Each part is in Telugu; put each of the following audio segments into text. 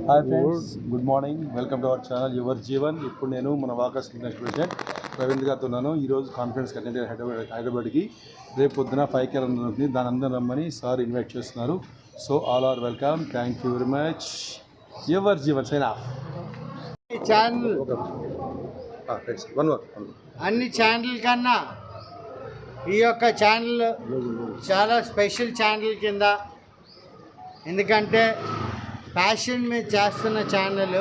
Hi friends, good morning. Welcome to our channel your Jeevan. ఇప్పుడు నేను మన వాకర్స్ నెక్స్ట్ ప్రెసిడెంట్ రవీంద్ర గారితో ఉన్నాను. ఈరోజు కాన్ఫరెన్స్ అటెండ్ హైదరాబాద్కి. రేపు పొద్దున 5 ఉంటుంది. దాని అందరూ రమ్మని సార్ ఇన్వైట్ చేస్తున్నారు. So all are welcome. Thank you very much. Your Jeevan sign off. Channel అన్ని ఛానల్ కన్నా ఈ యొక్క ఛానల్ చాలా స్పెషల్ ఛానల్ కింద, ఎందుకంటే ప్యాషన్ మీద చేస్తున్న ఛానల్.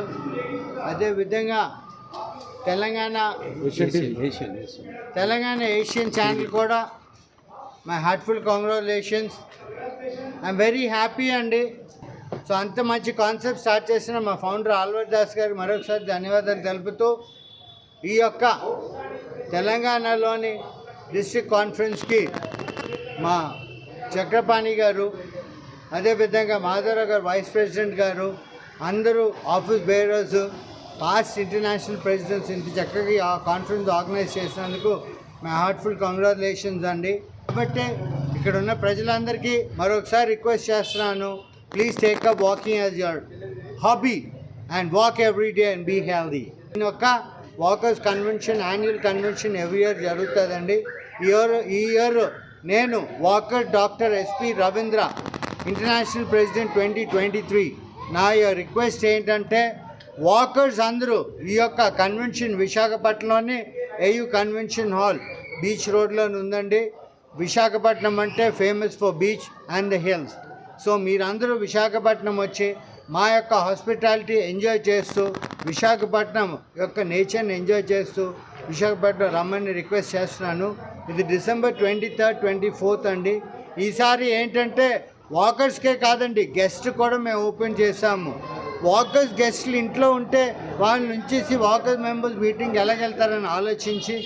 అదేవిధంగా తెలంగాణ ఏషియన్ ఛానల్ కూడా my heartful congratulations. I'm very happy అండి. సో అంత మంచి కాన్సెప్ట్ స్టార్ట్ చేసిన మా ఫౌండర్ ఆల్వర్ దాస్ గారికి మరొకసారి ధన్యవాదాలు తెలుపుతూ, ఈ యొక్క తెలంగాణలోని డిస్ట్రిక్ట్ కాన్ఫరెన్స్కి మా చక్రపాణి గారు, అదేవిధంగా మాధవరావు గారు వైస్ ప్రెసిడెంట్ గారు, అందరూ office bearers, past international presidents ఇంత చక్కగా ఆ కాన్ఫరెన్స్ ఆర్గనైజ్ చేసినందుకు మై హార్ట్ఫుల్ కంగ్రాచులేషన్స్ అండి. కాబట్టి ఇక్కడ ఉన్న ప్రజలందరికీ మరొకసారి రిక్వెస్ట్ చేస్తున్నాను, please take up walking as your hobby and walk every day and be healthy. దీని యొక్క walkers convention, annual convention every year జరుగుతుందండి. ఈ ఇయర్ నేను walker doctor SP Ravindra, international president 2023. నా రిక్వెస్ట్ ఏంటంటే, వాకర్స్ అందరూ ఈ యొక్క కన్వెన్షన్ విశాఖపట్నంలోని ఏయూ కన్వెన్షన్ హాల్ బీచ్ రోడ్లో ఉందండి. విశాఖపట్నం అంటే famous for beach and the hills. So మీరందరూ విశాఖపట్నం వచ్చి మా యొక్క హాస్పిటాలిటీ ఎంజాయ్ చేస్తూ, విశాఖపట్నం యొక్క నేచర్ని ఎంజాయ్ చేస్తూ విశాఖపట్నం రమ్మని రిక్వెస్ట్ చేస్తున్నాను. ఇది డిసెంబర్ 23rd, 24th అండి. ఈసారి ఏంటంటే వాకర్స్కే కాదండి, గెస్ట్ కూడా మేము ఓపెన్ చేశాము. వాకర్స్ గెస్ట్లు ఇంట్లో ఉంటే వాళ్ళని ఉంచేసి వాకర్స్ మెంబర్స్ మీటింగ్ ఎలాగెళ్తారని ఆలోచించి,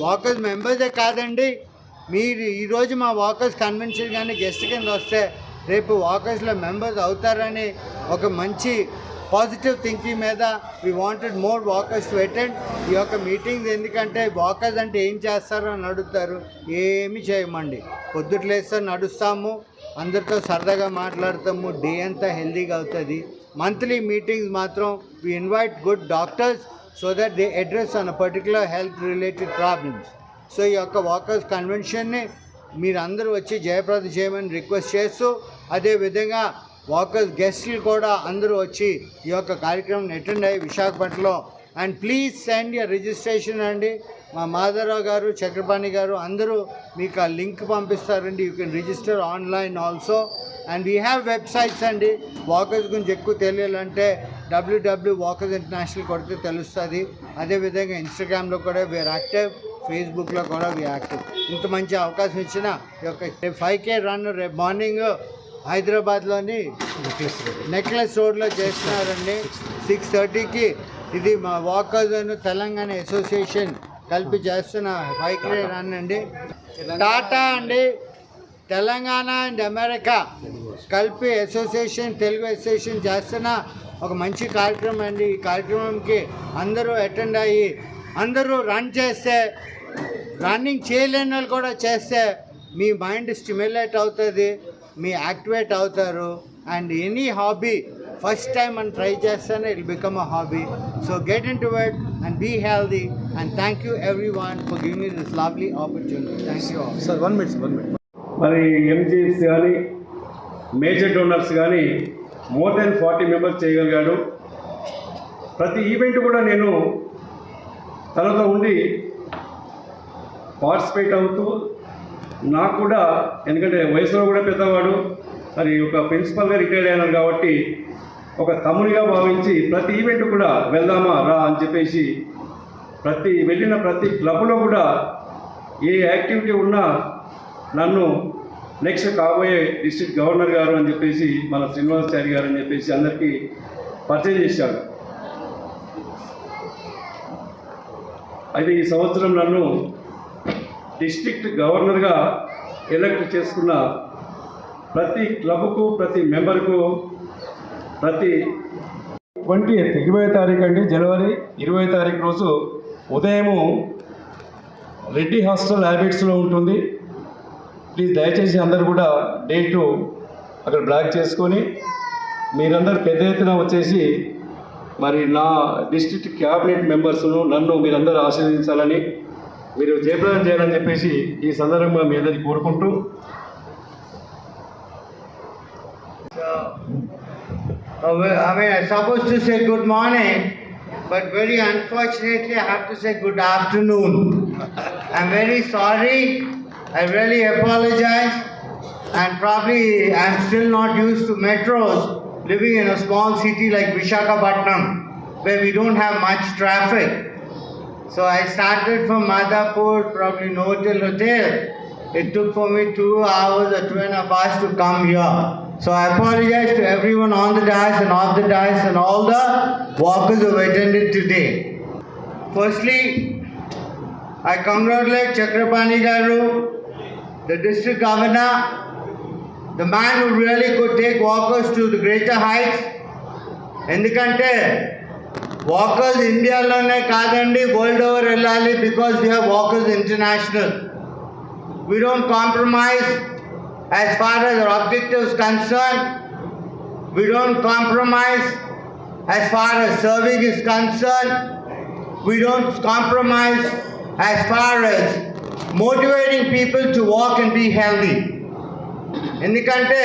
వాకర్స్ మెంబర్సే కాదండి, మీరు ఈరోజు మా వాకర్స్ కన్వెన్షన్ కానీ గెస్ట్ కింద వస్తే రేపు వాకర్స్లో మెంబర్స్ అవుతారని ఒక మంచి పాజిటివ్ థింకింగ్ మీద we wanted more walkers to attend ఈ యొక్క మీటింగ్స్. ఎందుకంటే వాకర్స్ అంటే ఏం చేస్తారో అని అడుగుతారు. ఏమి చేయమండి, పొద్దుట్లేస్తారు, నడుస్తాము, అందరితో సరదాగా మాట్లాడతాము, డే అంతా హెల్దీగా అవుతుంది. మంత్లీ మీటింగ్స్ మాత్రం we invite good doctors so that they address on a particular health related problems. So ఈ యొక్క వాకర్స్ కన్వెన్షన్ని మీరు అందరూ వచ్చి జయప్రదం చేయమని రిక్వెస్ట్ చేస్తూ, అదేవిధంగా వాకర్స్ గెస్ట్లు కూడా అందరూ వచ్చి ఈ యొక్క కార్యక్రమం అటెండ్ అయ్యి విశాఖపట్నంలో. And please send your registration అండి. మా మాధవరావు గారు, చక్రపాణి గారు అందరూ మీకు ఆ లింక్ పంపిస్తారండి. You can register online also. And we have websites అండి. వాకర్స్ గురించి ఎక్కువ తెలియాలంటే www.walkers international కొడితే తెలుస్తుంది. అదేవిధంగా ఇన్స్టాగ్రామ్లో కూడా వీఆర్ యాక్టివ్, ఫేస్బుక్లో కూడా వీఆర్ యాక్టివ్. ఇంత మంచి అవకాశం ఇచ్చిన ఈ యొక్క 5K రన్ రేపు మార్నింగ్ హైదరాబాద్లోని నెక్లెస్ రోడ్లో చేస్తున్నారండి 6:30కి. ఇది మా వాకర్స్ అండ్ తెలంగాణ అసోసియేషన్ కలిపి చేస్తున్న 5K రన్ అండి. టాటా అండి, తెలంగాణ అండ్ అమెరికా కలిపి అసోసియేషన్, తెలుగు అసోసియేషన్ చేస్తున్న ఒక మంచి కార్యక్రమం అండి. ఈ కార్యక్రమంకి అందరూ అటెండ్ అయ్యి అందరూ రన్ చేస్తే, రన్నింగ్ చేయలేని వాళ్ళు కూడా చేస్తే మీ మైండ్ స్టిమ్యులేట్ అవుతుంది, మీ యాక్టివేట్ అవుతారు. And any hobby first time మనం ట్రై చేస్తేనే it become a hobby. So get into it and be healthy. And thank you everyone for giving me this lovely opportunity. Thank you all. Sir 1 minute. మరి ఎంజీస్ కానీ మేజర్ డోనర్స్ కానీ మోర్ దెన్ 40 మెంబర్స్ చేయగలిగాడు. ప్రతి ఈవెంట్ కూడా నేను తనతో ఉండి పార్టిసిపేట్ అవుతూ, నాకు కూడా ఎందుకంటే వయసులో కూడా పెద్దవాడు, మరి ఒక ప్రిన్సిపల్గా రిటైర్డ్ అయినాడు కాబట్టి ఒక తమ్ముడిగా భావించి ప్రతి ఈవెంట్ కూడా వెళ్దామా రా అని చెప్పేసి వెళ్ళిన ప్రతి క్లబ్లో కూడా ఏ యాక్టివిటీ ఉన్నా నన్ను నెక్స్ట్ కాబోయే డిస్ట్రిక్ట్ గవర్నర్ గారు అని చెప్పేసి, మన శ్రీనివాసాచారి గారు అని చెప్పేసి అందరికీ పరిచయం చేశాడు. అయితే ఈ సంవత్సరం నన్ను డిస్ట్రిక్ట్ గవర్నర్గా ఎలక్ట్ చేసుకున్న ప్రతి క్లబ్కు, ప్రతి మెంబర్కు, ప్రతి 20వ తారీఖు అండి, జనవరి 20వ తారీఖు రోజు ఉదయము రెడ్డి హాస్టల్ హ్యాబిట్స్లో ఉంటుంది. ప్లీజ్ దయచేసి అందరూ కూడా డేటు అక్కడ బ్లాక్ చేసుకొని మీరందరూ పెద్ద ఎత్తున వచ్చేసి మరి నా డిస్ట్రిక్ట్ క్యాబినెట్ మెంబర్స్ను నన్ను మీరందరూ ఆశీర్వదించాలని, మీరు జయప్రదం చేయాలని చెప్పేసి ఈ సందర్భంగా మీ అందరికీ కోరుకుంటూ I mean, I'm supposed to say good morning, but very unfortunately, I have to say good afternoon. I'm very sorry. I really apologize. And probably I'm still not used to metros, living in a small city like Visakhapatnam, where we don't have much traffic. So I started from Madhapur, probably Novotel Hotel. It took for me 2 hours or 2.5 hours to come here. So I apologize to everyone on the dais and off the dais and all the walkers who attended today. Firstly, I congratulate Chakrapani Garu, the district governor, the man who really could take walkers to the greater heights. ఎందుకంటే వాకర్స్ ఇండియాలోనే కాదండి, వరల్డ్ ఓవర్ వెళ్ళాలి, because we have walkers international. We don't compromise as far as our objectives concerned. We don't compromise as far as serving is concerned. We don't compromise as far as motivating people to walk and be healthy. ఎందుకంటే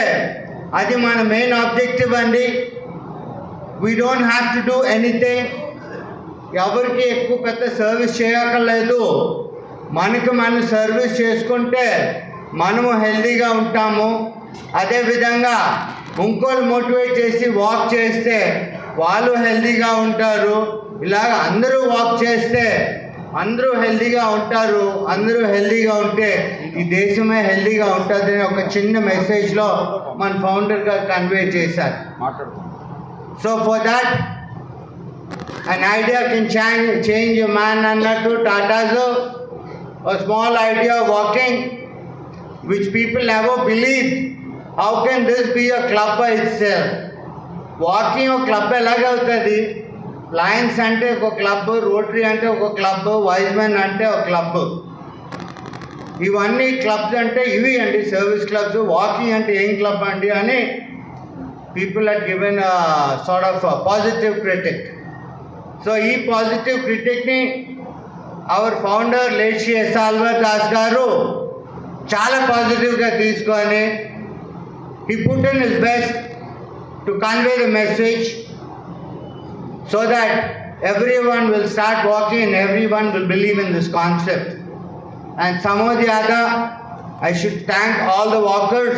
అది మన మెయిన్ ఆబ్జెక్టివ్ అండి. We don't have to do anything. ఎవరికి ఎక్కువ పెద్ద సర్వీస్ చేయక్కర్లేదు. మనకు మనం సర్వీస్ చేసుకుంటే మనము హెల్తీగా ఉంటాము. అదేవిధంగా ఇంకోళ్ళు మోటివేట్ చేసి వాక్ చేస్తే వాళ్ళు హెల్తీగా ఉంటారు. ఇలాగ అందరూ వాక్ చేస్తే అందరూ హెల్తీగా ఉంటారు. అందరూ హెల్తీగా ఉంటే ఈ దేశమే హెల్తీగా ఉంటుందని ఒక చిన్న మెసేజ్లో మన ఫౌండర్ గారు కన్వే చేశారు. So for that an idea can change a man అన్నట్టు టాటాలో a small idea of walking which people never believe. How can this be a club by itself? Walking a club ఎలాగవుతుంది? లయన్స్ అంటే ఒక క్లబ్, రోటరీ అంటే ఒక క్లబ్, వైజ్మెన్ అంటే ఒక క్లబ్. ఇవన్నీ క్లబ్స్ అంటే ఇవి అండి సర్వీస్ క్లబ్స్. వాకింగ్ అంటే ఏం క్లబ్ అండి అని people are given sort of positive critic. So ఈ పాజిటివ్ క్రిటిక్ని our founder late Shri S Albert Das గారు చాలా పాజిటివ్గా తీసుకొని he put in his best to convey the message so that everyone will start walking and everyone will believe in this concept. And somehow or the other, I should thank all the walkers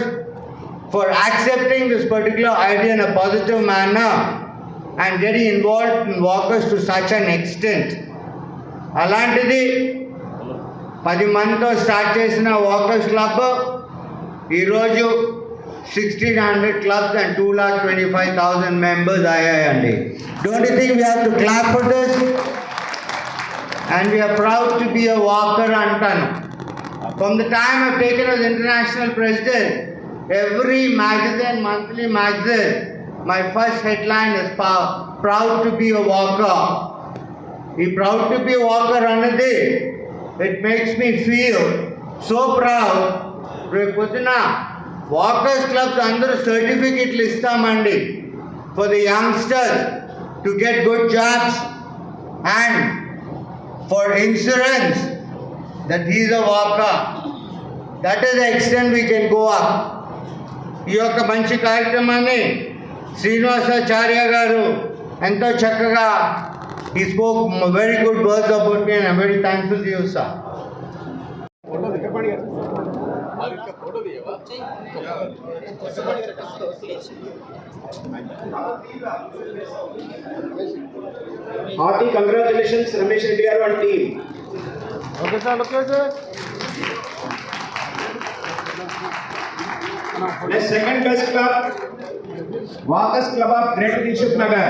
for accepting this particular idea in a positive manner and getting involved in walkers to such an extent. అలాంటిది 10 మందితో స్టార్ట్ చేసిన వాకర్స్ క్లబ్ ఈరోజు 1600 clubs and 2,25,000 members అయ్యాయండి. Don't you think we have to clap for this? And we are proud to be a walker అంటాను. From the time I've taken as international president, every magazine, monthly magazine, my first headline is proud to be a walker. ఈ proud to be a walker అన్నది it makes me feel so proud. రేపు పొద్దున వాకర్స్ క్లబ్స్ అందరూ సర్టిఫికెట్లు ఇస్తామండి for the youngsters to get good jobs and for insurance that he's a walker. That is the extent we can go up. ఈ యొక్క మంచి కార్యక్రమాన్ని శ్రీనివాసాచార్య గారు ఎంతో చక్కగా he spoke very good words about me and I'm very thankful to you, sir. Hearty congratulations, Ramesh Reddy garu and team. Okay sir, okay sir. Next, second best club, Walkers Club of Greater Dilshuk Nagar.